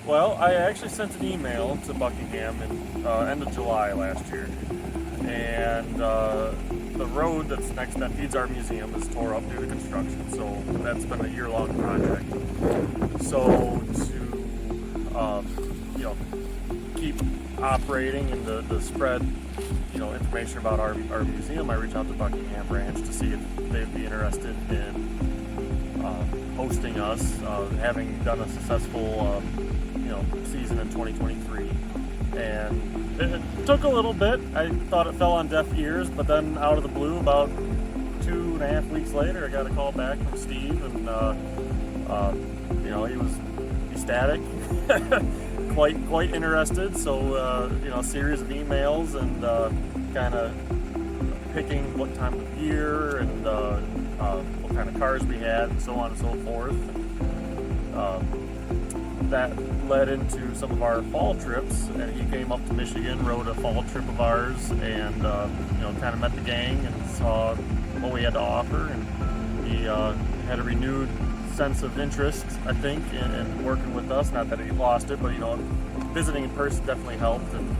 Well, I actually sent an email to Buckingham in end of July last year, and the road that's next that feeds our museum is tore up due to construction. So that's been a year-long project. So to keep operating and to spread information about our museum, I reached out to Buckingham Branch to see if they'd be interested in hosting us, having done a successful season in 2023. And it took a little bit. I thought it fell on deaf ears, but then out of the blue, about 2.5 weeks later, I got a call back from Steve, and he was ecstatic, quite interested. So a series of emails and kind of picking what time of year and what kind of cars we had, and so on and so forth. That led into some of our fall trips, and he came up to Michigan, rode a fall trip of ours, and kind of met the gang and saw what we had to offer, and he had a renewed sense of interest, I think, in working with us. Not that he lost it, but visiting in person definitely helped, and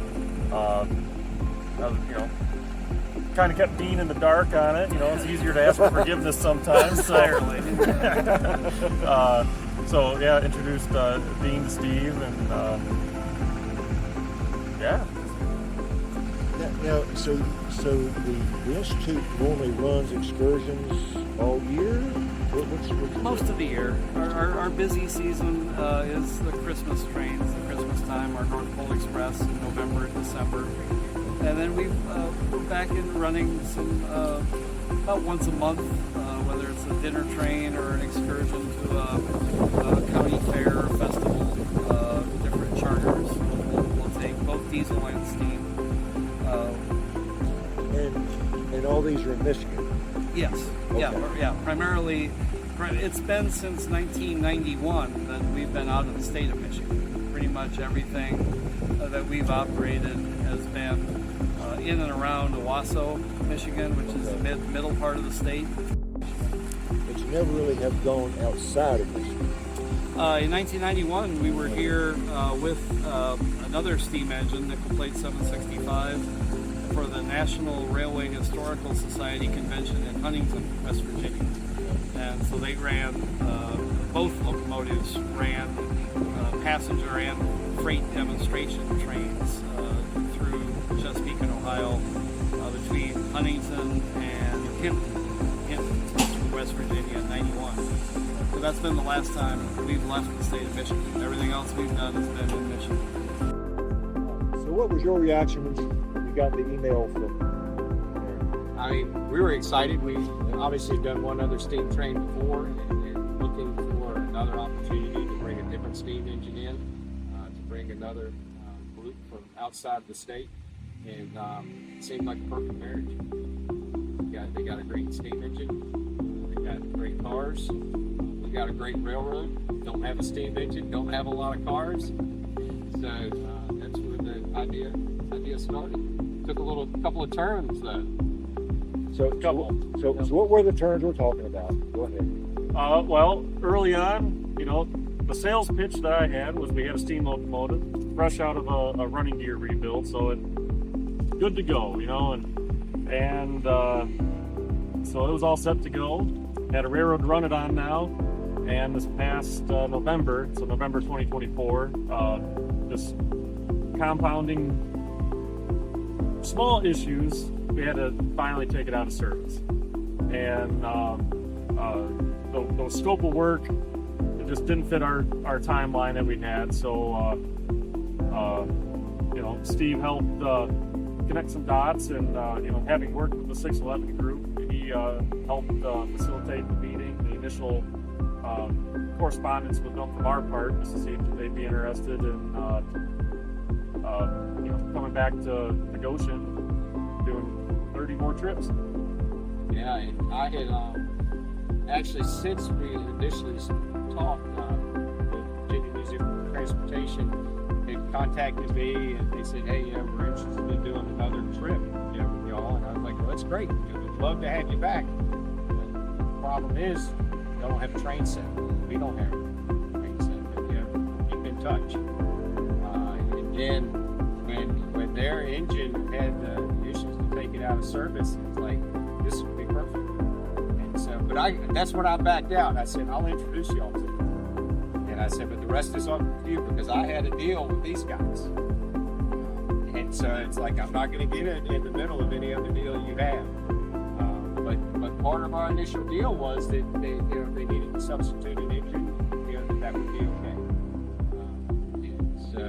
kind of kept Dean in the dark on it. It's easier to ask for forgiveness sometimes. So yeah, introduced Dean to Steve, and So the Institute normally runs excursions all year? What's Most of the year. Our busy season is the Christmas trains, the Christmas time, our North Pole Express in November and December. And then we're back in running some about once a month, whether it's a dinner train or an excursion to a county fair or festival, different charters. We'll take both diesel and steam. And all these are in Michigan? Yes. Okay. Yeah. Primarily, it's been since 1991 that we've been out of the state of Michigan. Pretty much everything that we've operated has been in and around Owasso, Michigan, which is the middle part of the state. But you never really have gone outside of Michigan. In 1991, we were here with another steam engine, nickel plate 765, for the National Railway Historical Society convention in Huntington, West Virginia. And so they ran, both locomotives ran passenger and freight demonstration trains through Chesapeake and Ohio, between Huntington and Hinton, West Virginia, in 91. So that's been the last time we've left the state of Michigan. Everything else we've done has been in Michigan. So what was your reaction when you got the email from? I mean, we were excited. We obviously done one other steam train before, and looking for another opportunity to bring a different steam engine in, to bring another group from outside the state, and it seemed like a perfect marriage. They got a great steam engine, they got great cars, we got a great railroad, don't have a steam engine, don't have a lot of cars, so that's where the idea started. Took a couple of turns though. So what were the turns we're talking about? Go ahead. Well, early on, the sales pitch that I had was we had a steam locomotive, fresh out of a running gear rebuild, so good to go, and so it was all set to go. Had a railroad to run it on now, and this past November, so November 2024, just compounding small issues, we had to finally take it out of service. And the scope of work, it just didn't fit our timeline that we had. So, Steve helped connect some dots, and having worked with the 611 group, he helped facilitate the meeting, the initial correspondence with them from our part, just to see if they'd be interested in coming back to Goshen, doing 30 more trips. Yeah, and I had actually, since we initially talked, the Virginia Museum of Transportation, they contacted me and they said, hey, we're interested in doing another trip, with y'all. And I was like, well, that's great. We'd love to have you back. But the problem is, you don't have a train set. We don't have a train set. But, you've been touch. And then when their engine had issues to take it out of service, it's like, this would be perfect. And so, but that's when I backed out. I said, I'll introduce y'all to them. And I said, but the rest is up to you, because I had a deal with these guys. And so it's like, I'm not going to get in the middle of any other deal you have. But part of our initial deal was that they needed to substitute an engine, that would be okay. And so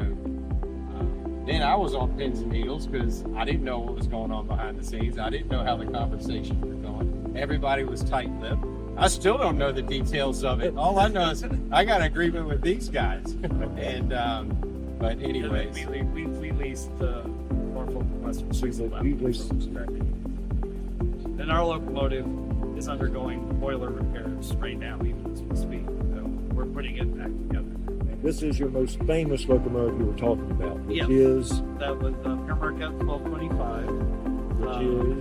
then I was on pins and needles, because I didn't know what was going on behind the scenes. I didn't know how the conversations were going. Everybody was tight-lipped. I still don't know the details of it. All I know is I got an agreement with these guys. And but anyways, we leased Norfolk Western Switzerland. And our locomotive is undergoing boiler repairs right now, even as we speak. So we're putting it back together. And this is your most famous locomotive you were talking about, which Yes. is? That was Pure Marquette 1225. Which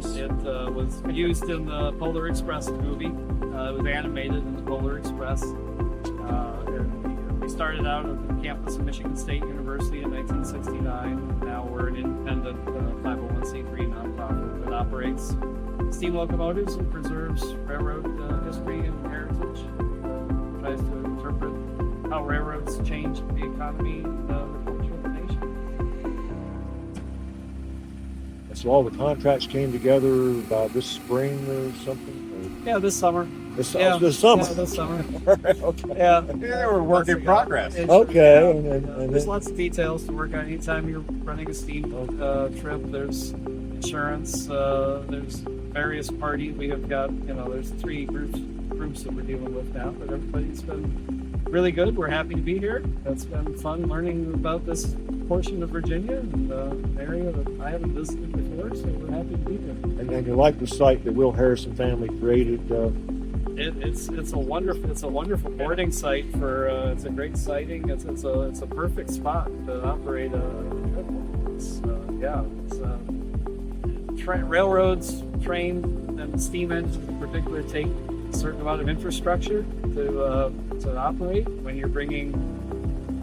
is? It was used in the Polar Express movie. It was animated in the Polar Express. And we started out at the campus of Michigan State University in 1969. Now we're an independent 501c3 nonprofit that operates steam locomotives and preserves railroad history and heritage. Tries to interpret how railroads changed the economy and the culture of the nation. So all the contracts came together by this spring or something? Yeah, this summer. This Yeah, summer? Yeah, this summer. Okay. Yeah. they were work in progress. Okay. And There's then, lots of details to work on. Anytime you're running a steam trip, there's insurance, there's various parties. We have got, there's 3 groups that we're dealing with now, but everybody's been really good. We're happy to be here. It's been fun learning about this portion of Virginia and an area that I haven't visited before, so we're happy to be here. and you like the site that Will Harrison family created. It's a wonderful boarding site for. It's a great siting. It's a perfect spot to operate a trip. Railroads, train, and steam engines in particular take a certain amount of infrastructure to operate. When you're bringing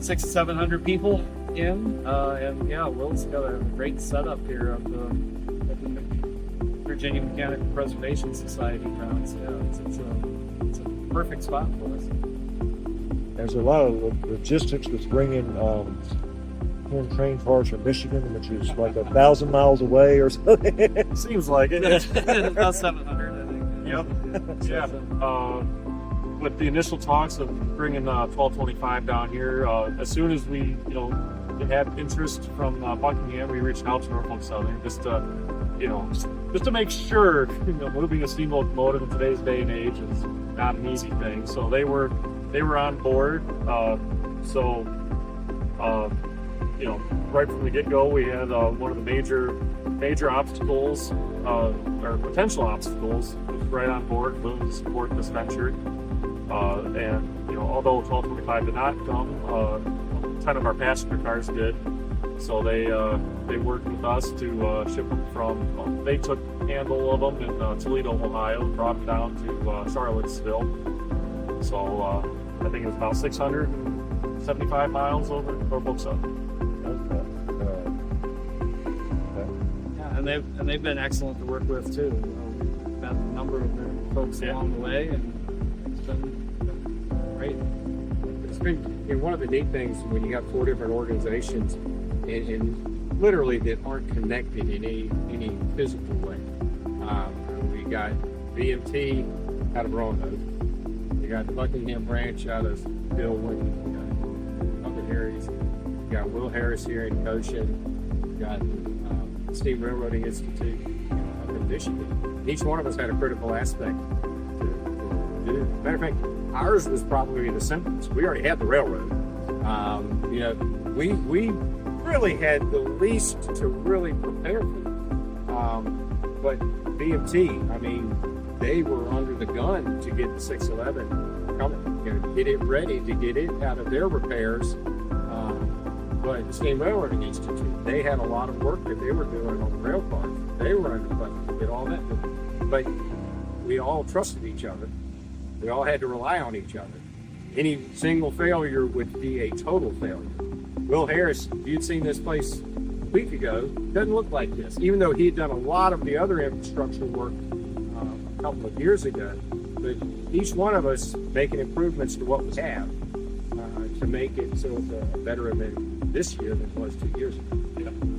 600 to 700 people in, Will's got a great setup here of the Virginia Mechanical Preservation Society grounds. Yeah, it's a perfect spot for us. There's a lot of logistics that's bringing train cars from Michigan, which is like 1,000 miles away or something. Seems like it. About 700, I think. Yep. Yeah. With the initial talks of bringing 1225 down here, as soon as we, had interest from Buckingham, we reached out to Norfolk Southern just to make sure, moving a steam locomotive in today's day and age is not an easy thing. So they were on board. Right from the get-go, we had one of the major obstacles, or potential obstacles, was right on board, willing to support this venture. Although 1225 did not come, 10 of our passenger cars did. So they worked with us to ship them from. They took handle of them in Toledo, Ohio, and brought them down to Charlottesville. So I think it was about 675 miles over Norfolk Southern. And they've been excellent to work with too. We've met a number of their folks along the way, and it's been great. It's been one of the neat things when you got 4 different organizations and literally that aren't connected in any physical way. We got BMT out of Roanoke. We got the Buckingham Branch out of Billwood. We got Uncle Harry's. We got Will Harris here in Goshen. We got Steam Railroading Institute up in Michigan. Each one of us had a critical aspect to do. Matter of fact, ours was probably the simplest. We already had the railroad. We really had the least to really prepare for. But BMT, they were under the gun to get the 611 coming, get it ready to get it out of their repairs. But the Steam Railroading Institute, they had a lot of work that they were doing on the rail cars. They were under budget to get all that done. But we all trusted each other. We all had to rely on each other. any single failure would be a total failure. Will Harris, if you'd seen this place a week ago, doesn't look like this, even though he had done a lot of the other infrastructure work a couple of years ago. But each one of us making improvements to what we have to make it so it's a better event this year than it was 2 years ago.